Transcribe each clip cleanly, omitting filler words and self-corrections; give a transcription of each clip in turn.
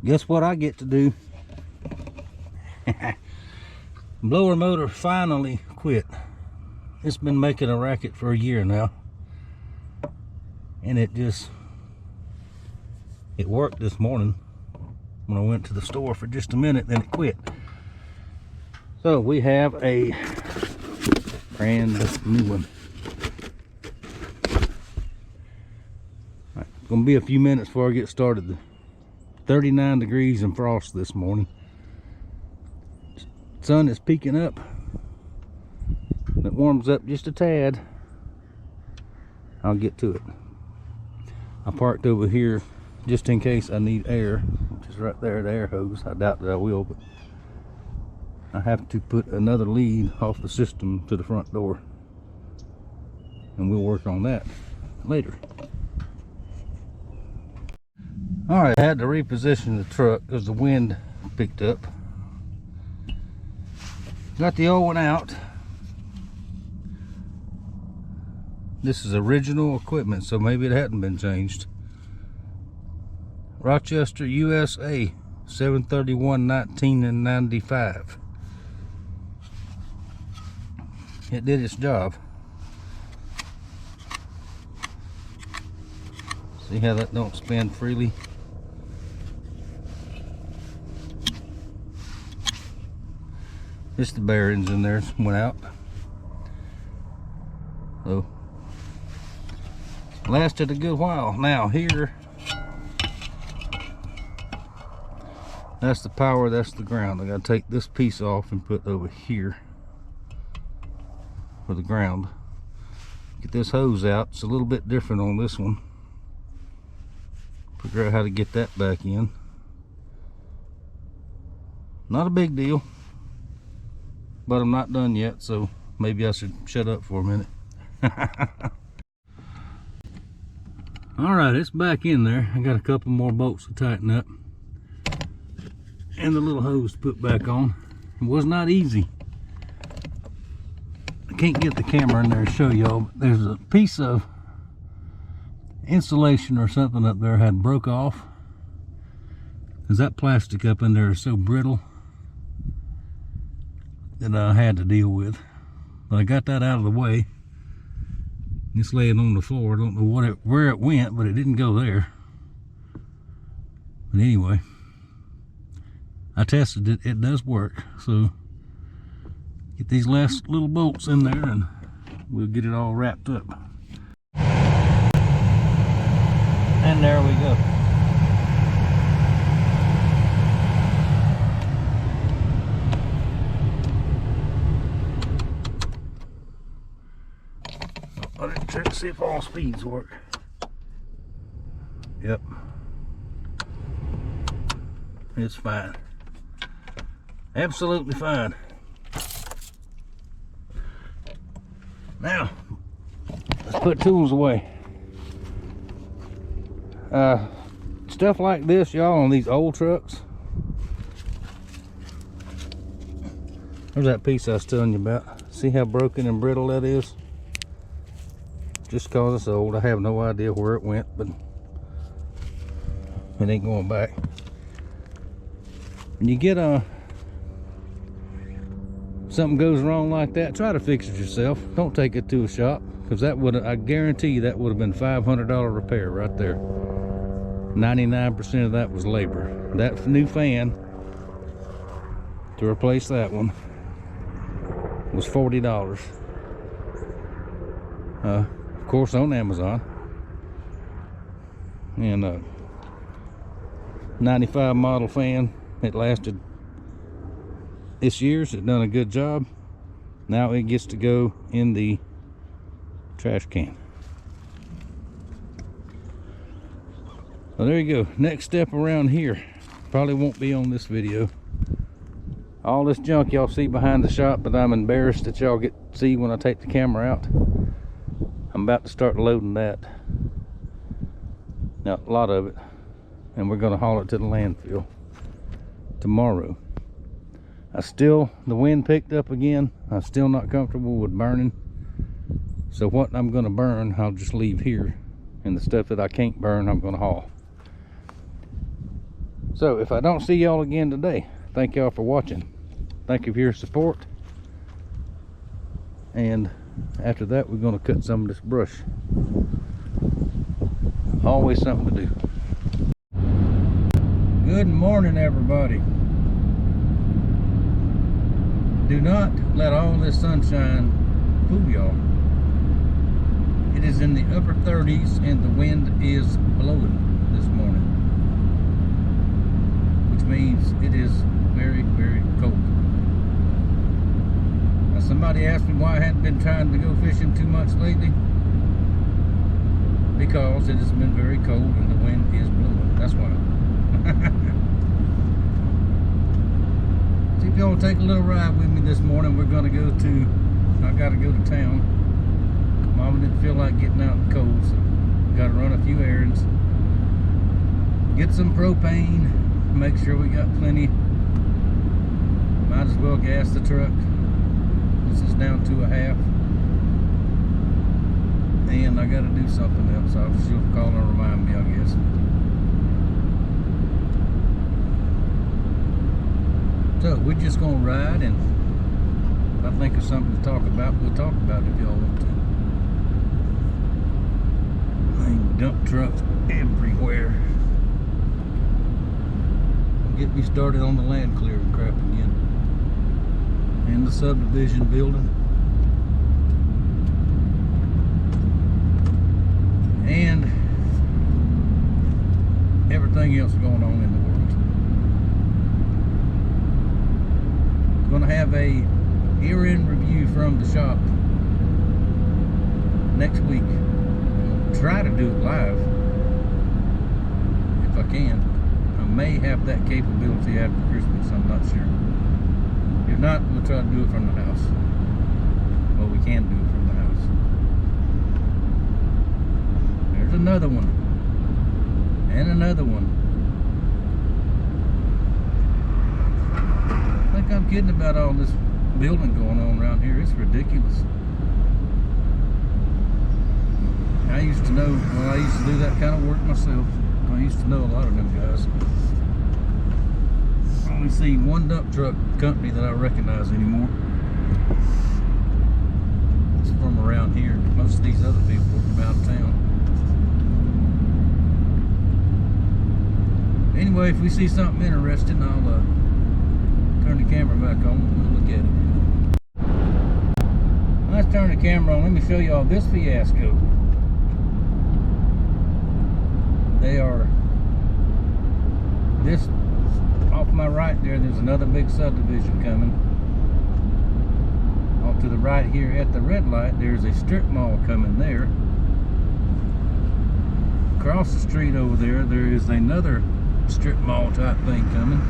Guess what I get to do? Blower motor finally quit. It's been making a racket for a year now, and it worked this morning when I went to the store for just a minute, then it quit. So we have a brand new one. Right, it's gonna be a few minutes before I get started. 39 degrees and frost this morning. Sun is peeking up. It warms up just a tad. I'll get to it. I parked over here just in case I need air, which is right there, the air hose. I doubt that I will, but I have to put another lead off the system to the front door, and we'll work on that later. All right, I had to reposition the truck because the wind picked up. Got the old one out. This is original equipment, so maybe it hadn't been changed. Rochester, USA, 7/31/1995. It did its job. See how that don't spin freely? Just the bearings in there went out. So lasted a good while. Now here, that's the power, that's the ground. I gotta take this piece off and put over here for the ground. Get this hose out. It's a little bit different on this one. Figure out how to get that back in. Not a big deal, but I'm not done yet, so maybe I should shut up for a minute. All right, it's back in there. I got a couple more bolts to tighten up and the little hose to put back on. It was not easy. I can't get the camera in there to show y'all, but there's a piece of insulation or something up there had broke off, because that plastic up in there is so brittle that I had to deal with. But I got that out of the way. It's laying on the floor. I don't know where it went, but it didn't go there. But anyway, I tested it. It does work. So get these last little bolts in there and we'll get it all wrapped up. And there we go. I didn't check to see if all speeds work. Yep. It's fine. Absolutely fine. Now, let's put tools away. Stuff like this, y'all, on these old trucks. There's that piece I was telling you about. See how broken and brittle that is? Just because it's old. I have no idea where it went, but it ain't going back. When you get something goes wrong like that, try to fix it yourself. Don't take it to a shop, because that would, I guarantee you, that would have been $500 repair right there. 99% of that was labor. That new fan to replace that one was $40. Of course, on Amazon. And 95 model fan. It lasted this year's. It done a good job. Now it gets to go in the trash can. So there you go. Next step around here probably won't be on this video. All this junk y'all see behind the shop that I'm embarrassed that y'all get to see when I take the camera out, I'm about to start loading that. Now, a lot of it, and we're going to haul it to the landfill tomorrow. The wind picked up again. I'm still not comfortable with burning. So what I'm going to burn, I'll just leave here. And the stuff that I can't burn, I'm going to haul. So if I don't see y'all again today, thank y'all for watching. Thank you for your support. And after that, we're going to cut some of this brush. Always something to do. Good morning, everybody. Do not let all this sunshine fool y'all. It is in the upper 30s and the wind is blowing this morning, which means it is very, very cold. Now, somebody asked me why I hadn't been trying to go fishing too much lately. Because it has been very cold and the wind is blowing. That's why. See if y'all take a little ride with me this morning. We're gonna go to, I gotta go to town. Mama didn't feel like getting out in the cold, so gotta run a few errands. Get some propane, make sure we got plenty. Might as well gas the truck. This is down to a half. And I gotta do something else. She'll call and remind me, I guess. So we're just gonna ride, and if I think of something to talk about, we'll talk about it if y'all want to. Dump trucks everywhere. Get me started on the land clearing crap again. And the subdivision building. And everything else going on in the world. Gonna have a year-end review from the shop next week. I'll try to do it live if I can. I may have that capability after Christmas, I'm not sure. If not, we'll try to do it from the house. Well, we can do it from the house. There's another one. And another one. I think I'm kidding about all this building going on around here. It's ridiculous. I used to know, well, I used to do that kind of work myself. I used to know a lot of them guys. I only see one dump truck company that I recognize anymore. It's from around here. Most of these other people are from out of town. Anyway, if we see something interesting, I'll turn the camera back on and we'll look at it. Let's turn the camera on. Let me show you all this fiasco. They are, this off my right there's another big subdivision coming. Off to the right here at the red light, there's a strip mall coming there. Across the street over there, there is another strip mall type thing coming.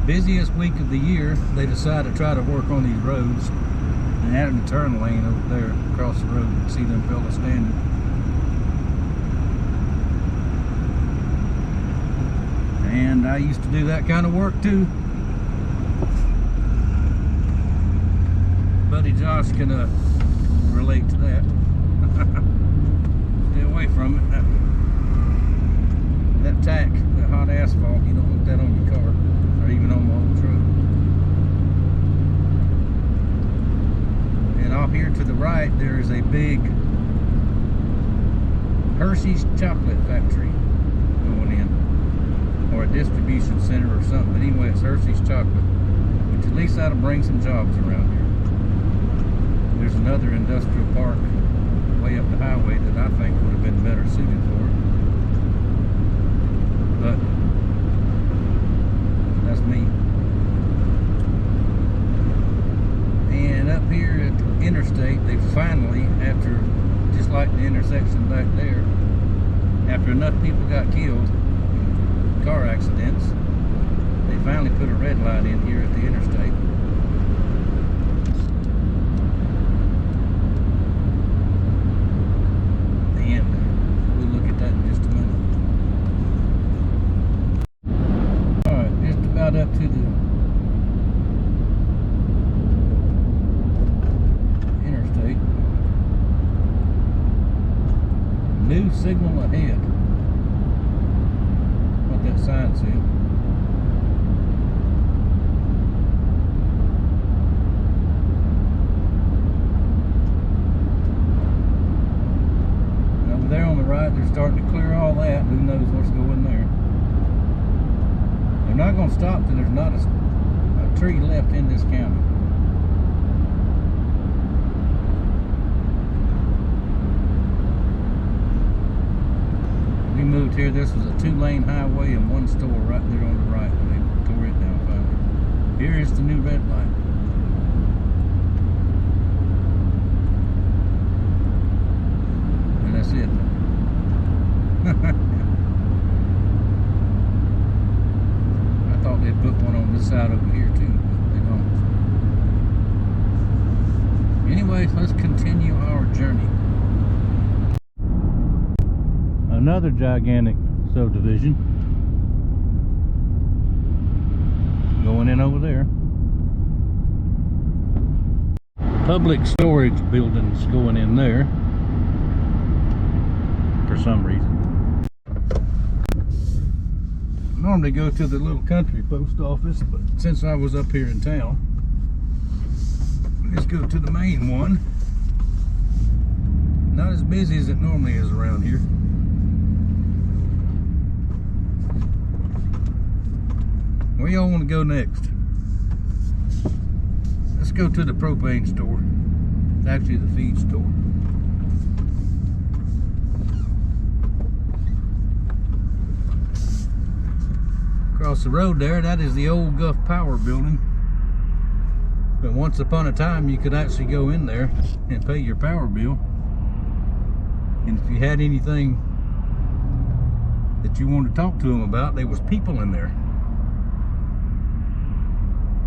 Busiest week of the year, they decided to try to work on these roads and added a turn lane over there across the road. You can see them fellas standing. And I used to do that kind of work too. Buddy Josh can relate to that. Stay away from it. That tack, that hot asphalt, you don't want that on your car or even on my old truck. And off here to the right, there is a big Hershey's chocolate factory going in, or a distribution center or something. But anyway, it's Hershey's chocolate, which at least that'll bring some jobs around here. There's another industrial park way up the highway that I think would have been better suited for it. But that's me. And up here at the interstate, they finally, after, just like the intersection back there, after enough people got killed in car accidents, they finally put a red light in here at the interstate. And we'll look at that in just a minute. Alright, just about up to the interstate. New signal ahead. Yep, they're starting to clear all that. Who knows what's going there? They're not going to stop till there's not a tree left in this county. We moved here. This was a 2-lane highway and one store right there on the right when they tore it down finally. Here is the new red light. And that's it. I thought they'd put one on this side over here too, but they don't. Anyway, let's continue our journey. Another gigantic subdivision going in over there. Public storage buildings going in there for some reason. I normally go to the little country post office, but since I was up here in town, let's go to the main one. Not as busy as it normally is around here. Where y'all want to go next? Let's go to the propane store. It's actually the feed store. Across the road there, that is the old Guff Power building. But once upon a time, you could actually go in there and pay your power bill. And if you had anything that you wanted to talk to them about, there was people in there.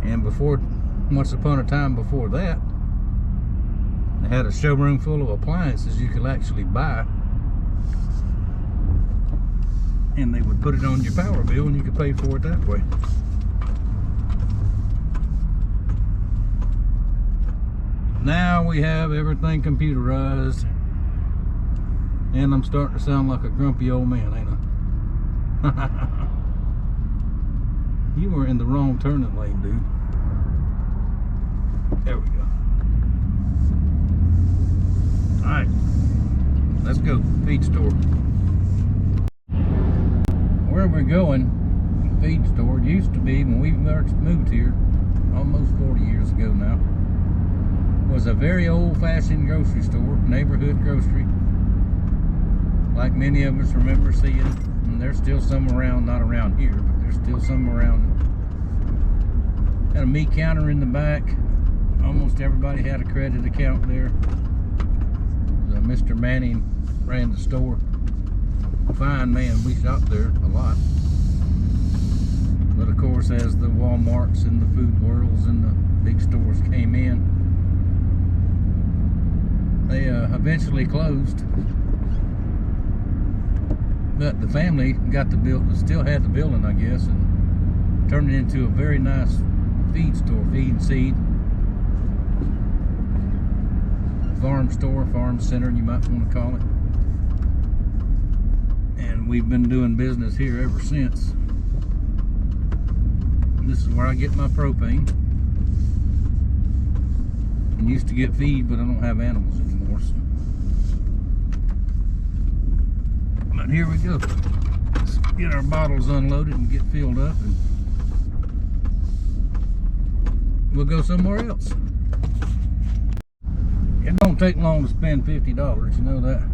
And before, once upon a time before that, they had a showroom full of appliances you could actually buy. And they would put it on your power bill and you could pay for it that way. Now we have everything computerized. And I'm starting to sound like a grumpy old man, ain't I? You were in the wrong turning lane, dude. There we go. Alright. Let's go. Feed store. Where we're going, the feed store, used to be, when we first moved here, almost 40 years ago now, was a very old-fashioned grocery store, neighborhood grocery. Like many of us remember seeing. And there's still some around, not around here, but there's still some around. Had a meat counter in the back. Almost everybody had a credit account there. Mr. Manning ran the store. Fine man, we shopped there a lot. But of course, as the Walmarts and the Food Worlds and the big stores came in, they eventually closed. But the family got the building, still had the building, I guess, and turned it into a very nice feed store, feed and seed. Farm store, farm center, you might want to call it. And we've been doing business here ever since. And this is where I get my propane. I used to get feed, but I don't have animals anymore. So. But here we go. Let's get our bottles unloaded and get filled up, and we'll go somewhere else. It don't take long to spend $50, you know that.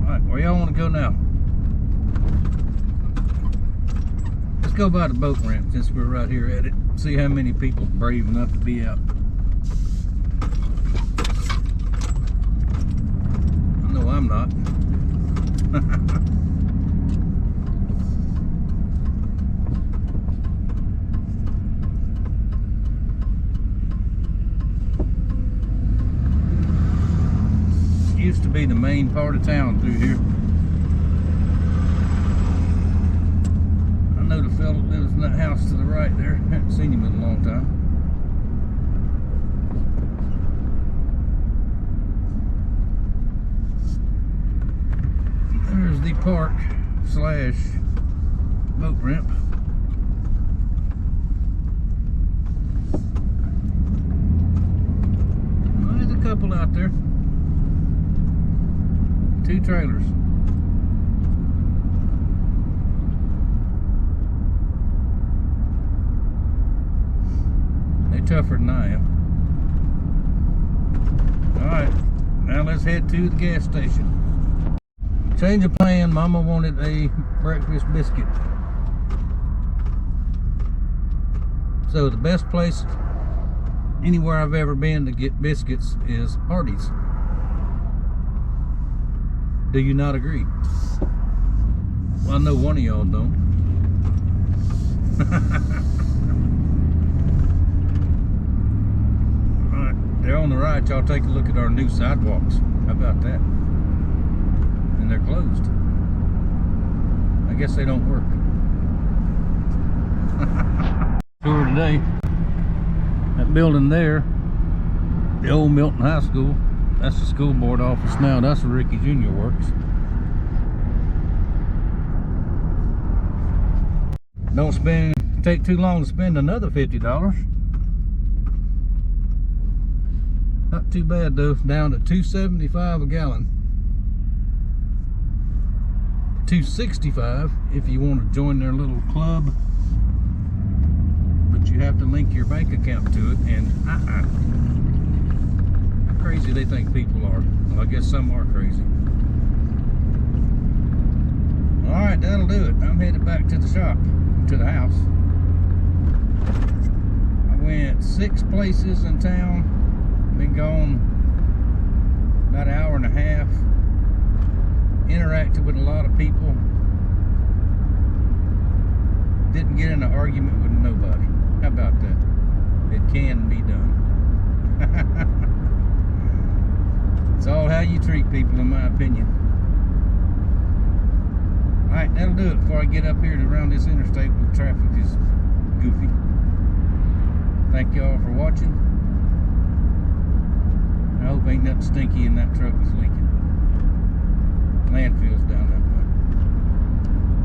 Alright, where y'all want to go now? Let's go by the boat ramp since we're right here at it. See how many people are brave enough to be out. I know I'm not. Used to be the main part of town through here. I know the fellow that lives in that house to the right there. Haven't seen him in a long time. There's the park / boat ramp. Well, there's a couple out there. 2 trailers. They're tougher than I am. Alright, now let's head to the gas station. Change of plan. Mama wanted a breakfast biscuit. So the best place anywhere I've ever been to get biscuits is Hardee's. Do you not agree? Well, I know one of y'all don't. Alright, there on the right, y'all take a look at our new sidewalks. How about that? And they're closed. I guess they don't work. Tour today. That building there, the old Milton High School, that's the school board office now. That's where Ricky Jr. works. Don't take too long to spend another $50. Not too bad though, down to $2.75 a gallon. $2.65 if you want to join their little club. But you have to link your bank account to it, and how crazy they think people are. Well, I guess some are crazy. Alright, that'll do it. I'm headed back to the shop, to the house. I went 6 places in town. Been gone about an hour and a half. Interacted with a lot of people. Didn't get in an argument with nobody. How about that? It can be done. It's all how you treat people, in my opinion. Alright, that'll do it before I get up here to around this interstate where the traffic is goofy. Thank y'all for watching. I hope ain't nothing stinky in that truck that's leaking. Landfill's down that way.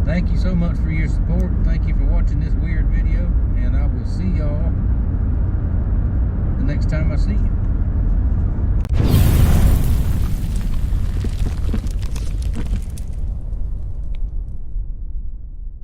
Thank you so much for your support. Thank you for watching this weird video, and I will see y'all the next time I see you.